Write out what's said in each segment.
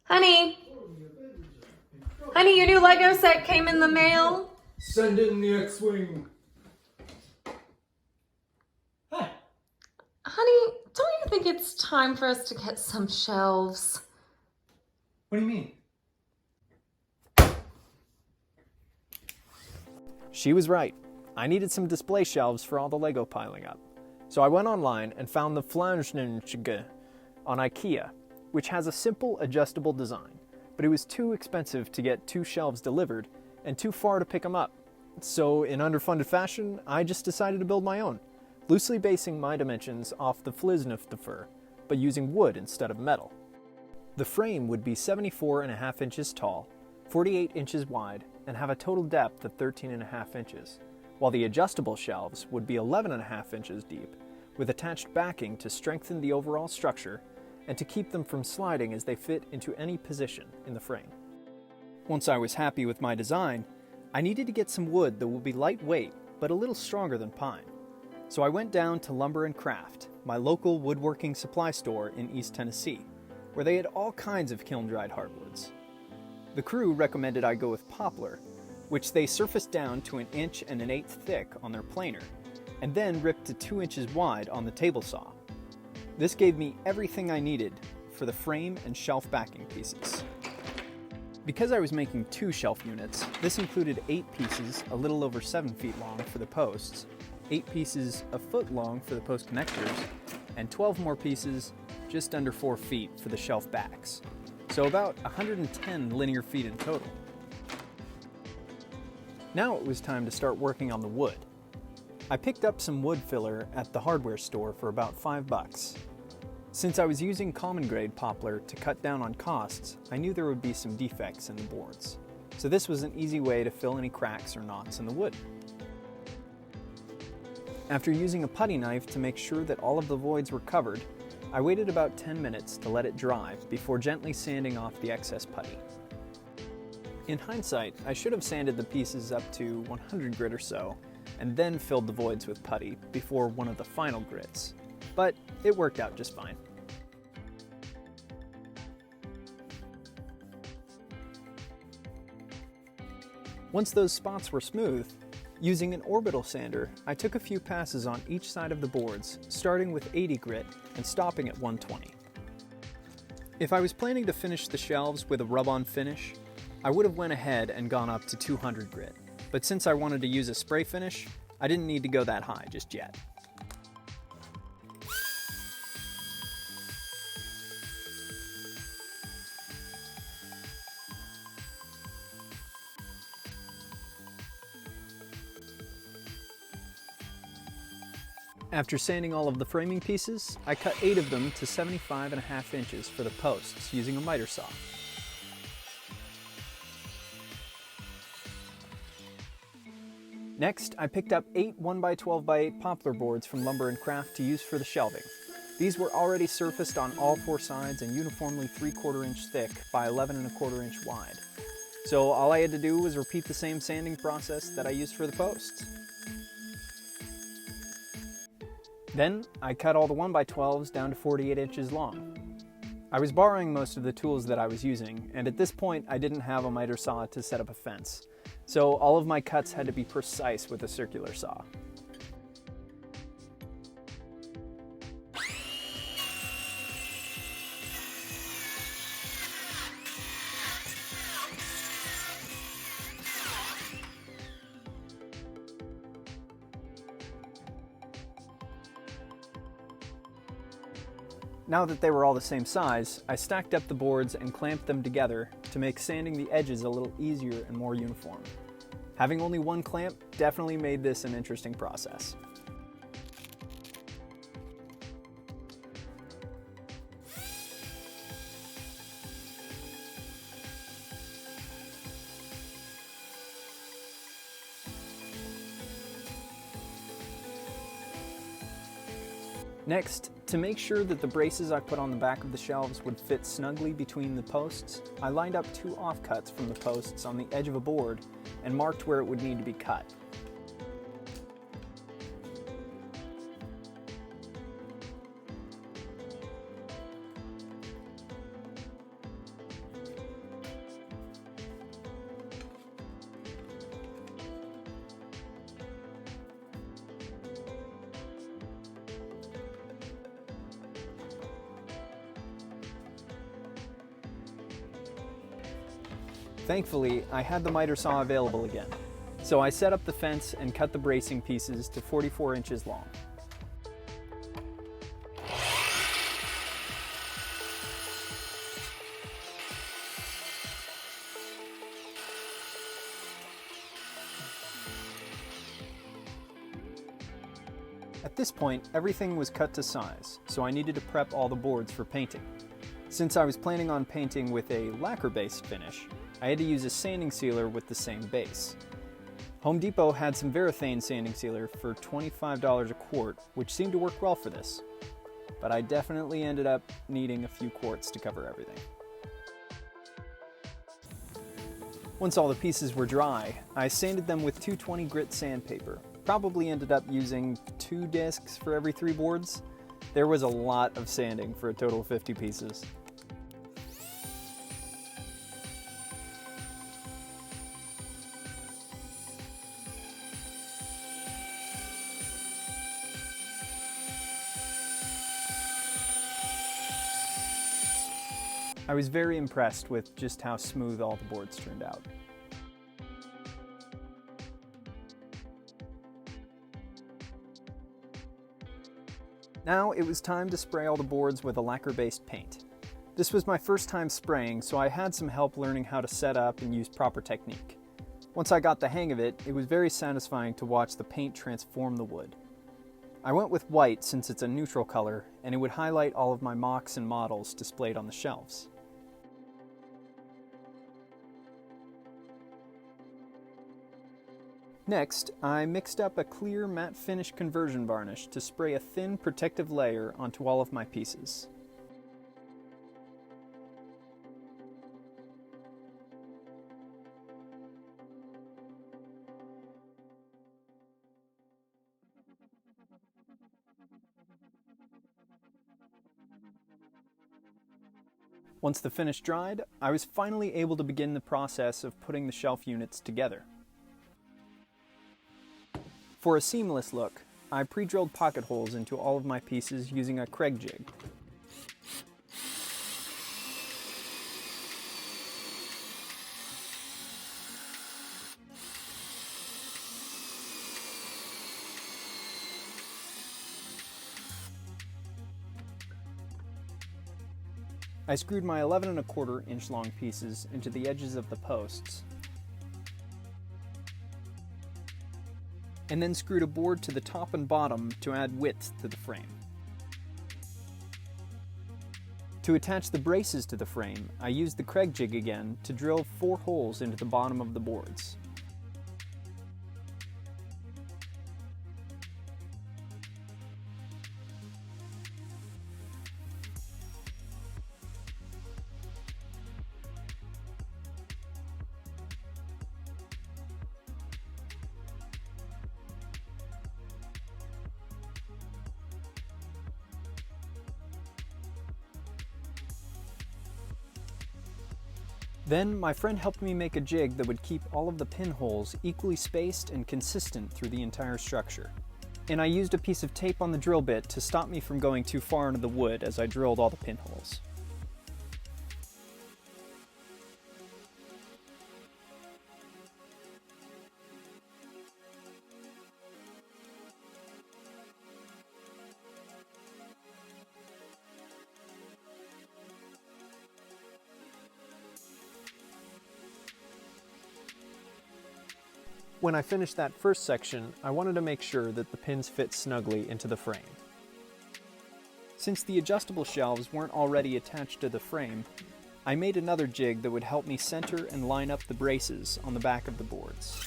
Honey, honey, your new Lego set came in the mail. Send in the X-Wing. Hi. Honey, don't you think it's time for us to get some shelves? What do you mean? She was right. I needed some display shelves for all the Lego piling up. So I went online and found the Fjällinge on Ikea, which has a simple adjustable design, but it was too expensive to get 2 shelves delivered and too far to pick them up. So in underfunded fashion, I just decided to build my own, loosely basing my dimensions off the Fjällinge, but using wood instead of metal. The frame would be 74.5 inches tall, 48 inches wide, and have a total depth of 13.5 inches, while the adjustable shelves would be 11.5 inches deep, with attached backing to strengthen the overall structure and to keep them from sliding as they fit into any position in the frame. Once I was happy with my design, I needed to get some wood that would be lightweight but a little stronger than pine. So I went down to Lumber and Craft, my local woodworking supply store in East Tennessee, where they had all kinds of kiln-dried hardwoods. The crew recommended I go with poplar, which they surfaced down to 1 1/8 inches thick on their planer, and then ripped to 2 inches wide on the table saw. This gave me everything I needed for the frame and shelf backing pieces. Because I was making 2 shelf units, this included 8 pieces a little over 7 feet long for the posts, 8 pieces a foot long for the post connectors, and 12 more pieces just under 4 feet for the shelf backs. So about 110 linear feet in total. Now it was time to start working on the wood. I picked up some wood filler at the hardware store for about $5. Since I was using common grade poplar to cut down on costs, I knew there would be some defects in the boards. So this was an easy way to fill any cracks or knots in the wood. After using a putty knife to make sure that all of the voids were covered, I waited about 10 minutes to let it dry before gently sanding off the excess putty. In hindsight, I should have sanded the pieces up to 100 grit or so, and then filled the voids with putty before one of the final grits. But it worked out just fine. Once those spots were smooth, using an orbital sander, I took a few passes on each side of the boards, starting with 80 grit and stopping at 120. If I was planning to finish the shelves with a rub-on finish, I would have went ahead and gone up to 200 grit. But since I wanted to use a spray finish, I didn't need to go that high just yet. After sanding all of the framing pieces, I cut 8 of them to 75.5 inches for the posts using a miter saw. Next, I picked up 8 1x12x8 poplar boards from Lumber and Craft to use for the shelving. These were already surfaced on all 4 sides and uniformly 3/4 inch thick by 11.25 inch wide. So all I had to do was repeat the same sanding process that I used for the posts. Then, I cut all the 1x12s down to 48 inches long. I was borrowing most of the tools that I was using, and at this point I didn't have a miter saw to set up a fence. So all of my cuts had to be precise with a circular saw. Now that they were all the same size, I stacked up the boards and clamped them together to make sanding the edges a little easier and more uniform. Having only one clamp definitely made this an interesting process. Next, to make sure that the braces I put on the back of the shelves would fit snugly between the posts, I lined up 2 offcuts from the posts on the edge of a board and marked where it would need to be cut. Thankfully, I had the miter saw available again, so I set up the fence and cut the bracing pieces to 44 inches long. At this point, everything was cut to size, so I needed to prep all the boards for painting. Since I was planning on painting with a lacquer-based finish, I had to use a sanding sealer with the same base. Home Depot had some Varathane sanding sealer for $25 a quart, which seemed to work well for this. But I definitely ended up needing a few quarts to cover everything. Once all the pieces were dry, I sanded them with 220 grit sandpaper. Probably ended up using 2 discs for every 3 boards. There was a lot of sanding for a total of 50 pieces. I was very impressed with just how smooth all the boards turned out. Now it was time to spray all the boards with a lacquer-based paint. This was my first time spraying, so I had some help learning how to set up and use proper technique. Once I got the hang of it, it was very satisfying to watch the paint transform the wood. I went with white since it's a neutral color, and it would highlight all of my mocks and models displayed on the shelves. Next, I mixed up a clear matte finish conversion varnish to spray a thin protective layer onto all of my pieces. Once the finish dried, I was finally able to begin the process of putting the shelf units together. For a seamless look, I pre-drilled pocket holes into all of my pieces using a Kreg jig. I screwed my 11 1/4 inch long pieces into the edges of the posts, and then screwed a board to the top and bottom to add width to the frame. To attach the braces to the frame, I used the Kreg jig again to drill 4 holes into the bottom of the boards. Then my friend helped me make a jig that would keep all of the pinholes equally spaced and consistent through the entire structure. And I used a piece of tape on the drill bit to stop me from going too far into the wood as I drilled all the pinholes. When I finished that first section, I wanted to make sure that the pins fit snugly into the frame. Since the adjustable shelves weren't already attached to the frame, I made another jig that would help me center and line up the braces on the back of the boards.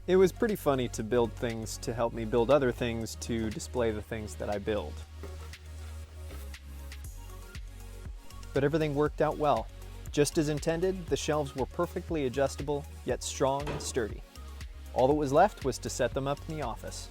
It was pretty funny to build things to help me build other things to display the things that I build. But everything worked out well. Just as intended, the shelves were perfectly adjustable, yet strong and sturdy. All that was left was to set them up in the office.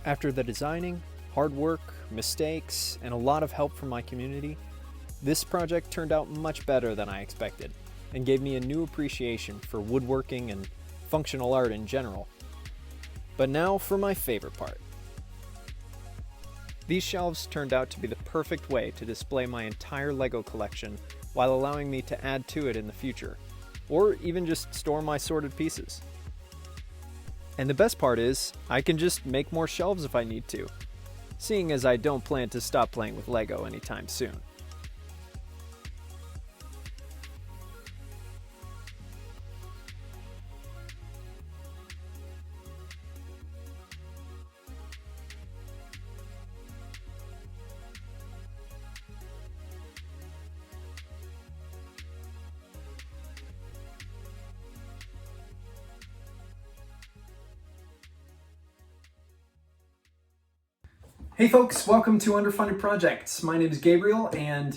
After the designing, hard work, mistakes, and a lot of help from my community, this project turned out much better than I expected and gave me a new appreciation for woodworking and functional art in general. But now for my favorite part. These shelves turned out to be the perfect way to display my entire LEGO collection while allowing me to add to it in the future, or even just store my sorted pieces. And the best part is, I can just make more shelves if I need to, seeing as I don't plan to stop playing with LEGO anytime soon. Hey folks, welcome to Underfunded Projects. My name is Gabriel, and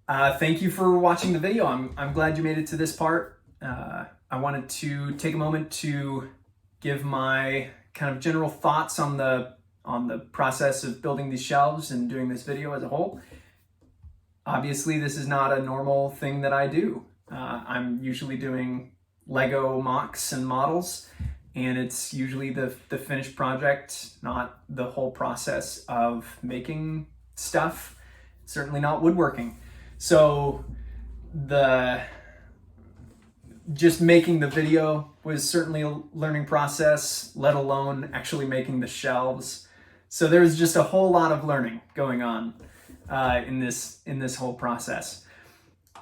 thank you for watching the video. I'm glad you made it to this part. I wanted to take a moment to give my kind of general thoughts on the process of building these shelves and doing this video as a whole. Obviously, this is not a normal thing that I do. I'm usually doing Lego mocks and models, and it's usually the finished project, not the whole process of making stuff, certainly not woodworking. So just making the video was certainly a learning process, let alone actually making the shelves. So there was just a whole lot of learning going on in this whole process.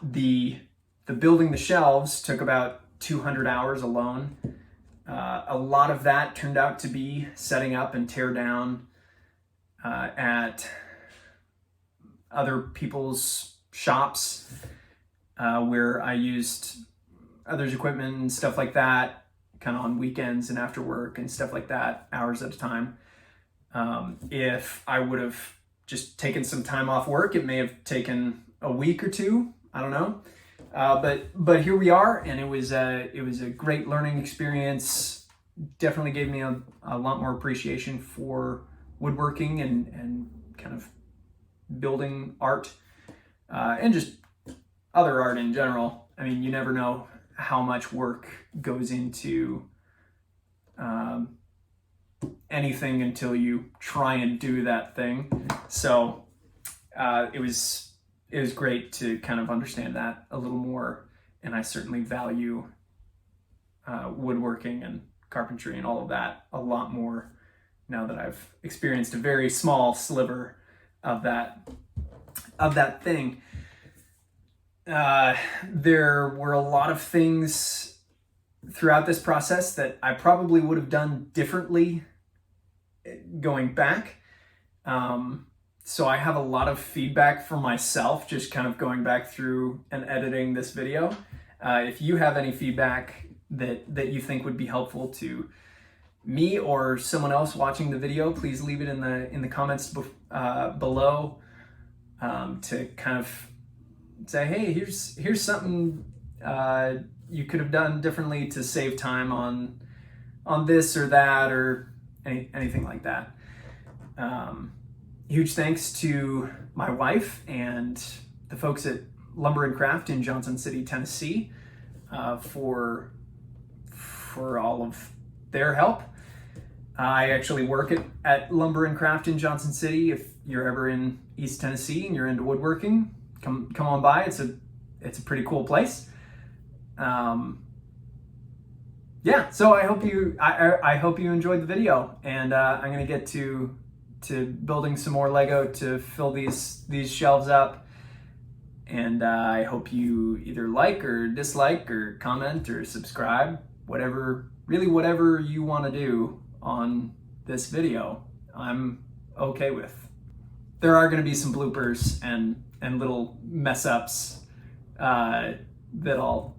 The building the shelves took about 200 hours alone. A lot of that turned out to be setting up and tear down at other people's shops where I used others' equipment and stuff like that, kind of on weekends and after work and stuff like that, hours at a time. If I would have just taken some time off work, it may have taken a week or two. I don't know. But here we are, and it was a great learning experience. Definitely gave me a lot more appreciation for woodworking and kind of building art and just other art in general. I mean, you never know how much work goes into anything until you try and do that thing. So it was great to kind of understand that a little more, and I certainly value woodworking and carpentry and all of that a lot more now that I've experienced a very small sliver of that thing. There were a lot of things throughout this process that I probably would have done differently going back. So I have a lot of feedback for myself, just kind of going back through and editing this video. If you have any feedback that you think would be helpful to me or someone else watching the video, please leave it in the comments below to kind of say, hey, here's something you could have done differently to save time on this or that, or anything like that. Huge thanks to my wife and the folks at Lumber and Craft in Johnson City, Tennessee, for all of their help. I actually work at Lumber and Craft in Johnson City. If you're ever in East Tennessee and you're into woodworking, come on by. It's a pretty cool place. Yeah, so I hope you enjoyed the video, and I'm gonna get to building some more Lego to fill these shelves up, and I hope you either like or dislike or comment or subscribe, whatever you want to do on this video, I'm okay with. There are going to be some bloopers and little mess ups that I'll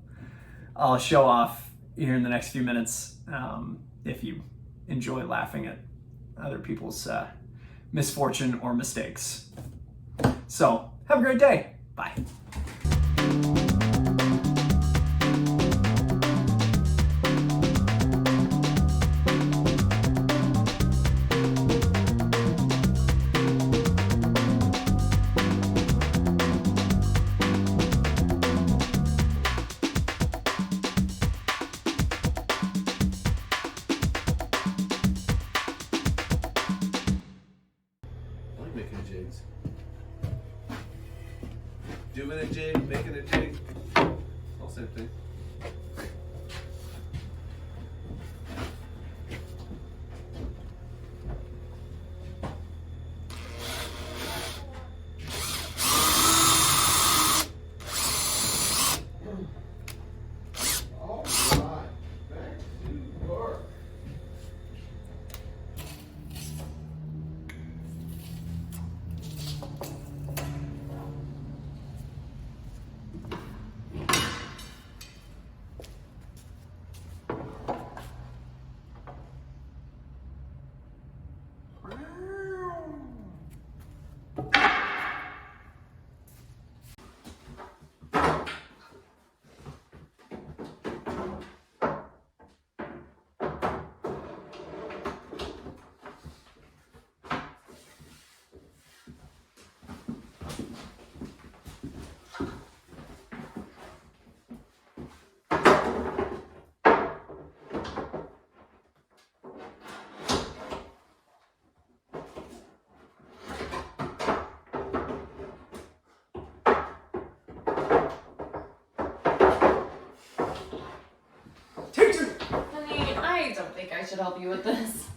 show off here in the next few minutes if you enjoy laughing at other people's misfortune or mistakes. So, have a great day. Bye. making a jigs. Doing a jig, making a jig. All same thing. Honey, I don't think I should help you with this.